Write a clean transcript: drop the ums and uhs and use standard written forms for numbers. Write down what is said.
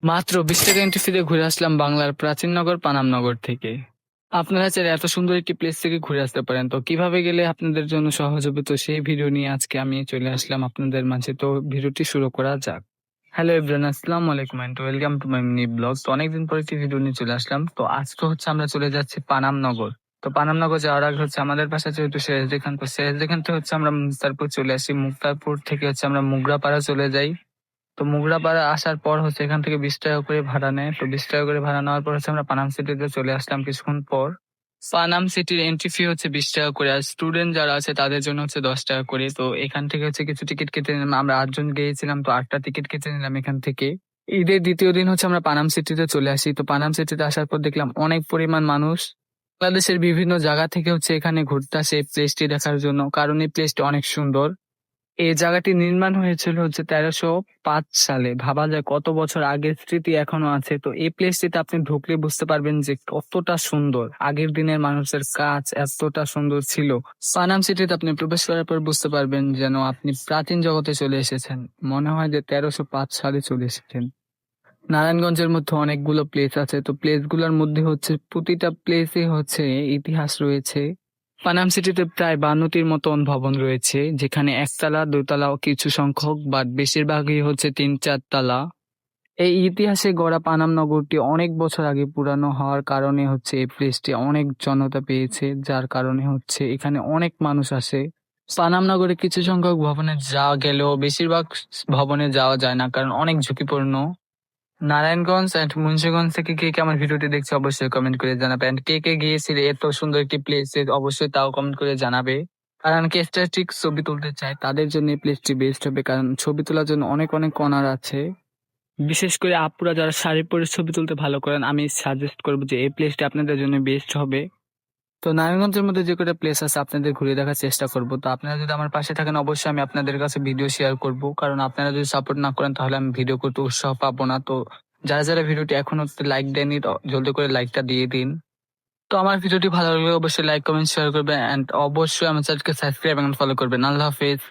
মাত্র 20 টাকা entry fee দিয়ে ঘুরে আসলাম বাংলার প্রাচীন নগর পানামনগর থেকে। আপনারা চাইলে এত সুন্দর একটি প্লেস থেকে ঘুরে আসতে পারেন। তো কিভাবে গেলে আপনাদের জন্য সহজ হবে, তো সেই ভিডিও নিয়ে আজকে আমি চলে আসলাম আপনাদের মাঝে। তো ভিডিওটি শুরু করা যাক। হ্যালো এভরিওয়ান, আসসালামু আলাইকুম and welcome to my mini blog. তো অনেকদিন পরে একটি ভিডিও নিয়ে চলে আসলাম। তো আজকে হচ্ছে আমরা চলে যাচ্ছি পানামনগর। তো পানামনগর যাওয়ার আগে হচ্ছে আমাদের পাশে যেহেতু সিরাজদিখান, তো সিরাজদিখান থেকে হচ্ছে আমরা মুক্তারপুর চলে আসি। মুক্তারপুর থেকে হচ্ছে আমরা মুগরাপাড়া চলে যাই। তো মুগরাপাড়া আসার পর হচ্ছে এখান থেকে 20 টাকা করে ভাড়া নেয়। তো 20 টাকা করে ভাড়া নেওয়ার পর হচ্ছে আমরা পানাম সিটিতে চলে আসলাম কিছুক্ষণ পর। পানাম সিটির এন্ট্রি ফি হচ্ছে 20 টাকা করে, আর স্টুডেন্ট যারা আছে তাদের জন্য হচ্ছে 10 টাকা করে। তো এখান থেকে হচ্ছে কিছু টিকিট কেটে নিলাম, আমরা 8 জন গিয়েছিলাম, তো 8টা টিকিট কেটে নিলাম এখান থেকে। ঈদের দ্বিতীয় দিন হচ্ছে আমরা পানাম সিটিতে চলে আসি। তো পানাম সিটিতে আসার পর দেখলাম অনেক পরিমাণ মানুষ বাংলাদেশের বিভিন্ন জায়গা থেকে হচ্ছে এখানে ঘুরতে আসে এই প্লেসটি দেখার জন্য, কারণ এই প্লেসটি অনেক সুন্দর। এই জায়গাটি নির্মাণ হয়েছিল হচ্ছে 1305 সালে। ভাবা যায় কত বছর আগের স্মৃতি এখনো আছে। তো এই প্লেসটিতে আপনি ঢুকলে বুঝতে পারবেন যে কতটা সুন্দর, আগের দিনের মানুষের কাজ এতটা সুন্দর ছিল। পানাম সিটিতে আপনি প্রবেশ করার পর বুঝতে পারবেন যেন আপনি প্রাচীন জগতে চলে এসেছেন। মনে হয় যে 1305 সালে চলে এসেছেন। নারায়ণগঞ্জের মধ্যে অনেকগুলো প্লেস আছে, তো প্লেস গুলোর মধ্যে হচ্ছে প্রতিটা প্লেসে হচ্ছে ইতিহাস রয়েছে। পানাম সিটিতে প্রায় 52টির মতন ভবন রয়েছে, যেখানে একতলা, দোতলা ও কিছু সংখ্যক, বাট বেশিরভাগই হচ্ছে 3-4 তলা। এই ইতিহাসে গড়া পানাম নগরটি অনেক বছর আগে পুরানো হওয়ার কারণে হচ্ছে এই প্লেসটি অনেক জনতা পেয়েছে, যার কারণে হচ্ছে এখানে অনেক মানুষ আসে। পানাম নগরে কিছু সংখ্যক ভবনে যাওয়া গেলেও বেশিরভাগ ভবনে যাওয়া যায় না, কারণ অনেক ঝুঁকিপূর্ণ। নারায়ণগঞ্জ এন্ড মুন্সিগঞ্জ থেকে কে কে আমার ভিডিওটি দেখছে অবশ্যই কমেন্ট করে জানাবে, এন্ড কে কে গিয়েছিলে এত সুন্দর একটি প্লেসে অবশ্যই তাও কমেন্ট করে জানাবে। কারণ কে স্ট্যাটিক ছবি তুলতে চায় তাদের জন্য এই প্লেসটি বেস্ট হবে, কারণ ছবি তোলার জন্য অনেক অনেক কর্নার আছে। বিশেষ করে আপুরা যারা শাড়ি পরে ছবি তুলতে ভালো করেন, আমি সাজেস্ট করবো যে এই প্লেসটি আপনাদের জন্য বেস্ট হবে। তো নারায়ণগঞ্জের মধ্যে যে কটা প্লেস আছে আপনাদের ঘুরে দেখার চেষ্টা করব। তো আপনারা যদি আমার পাশে থাকেন অবশ্যই আমি আপনাদের কাছে ভিডিও শেয়ার করব, কারণ আপনারা যদি সাপোর্ট না করেন তাহলে আমি ভিডিও করতে উৎসাহ পাবো না। তো যারা যারা ভিডিওটি এখনো লাইক দেননি, তো জলদি করে লাইকটা দিয়ে দিন। তো আমার ভিডিওটি ভালো লাগলে অবশ্যই লাইক কমেন্ট শেয়ার করবেন, এন্ড অবশ্যই আমার চ্যানেলকে সাবস্ক্রাইব এবং ফলো করবেন। আল্লাহ হাফেজ।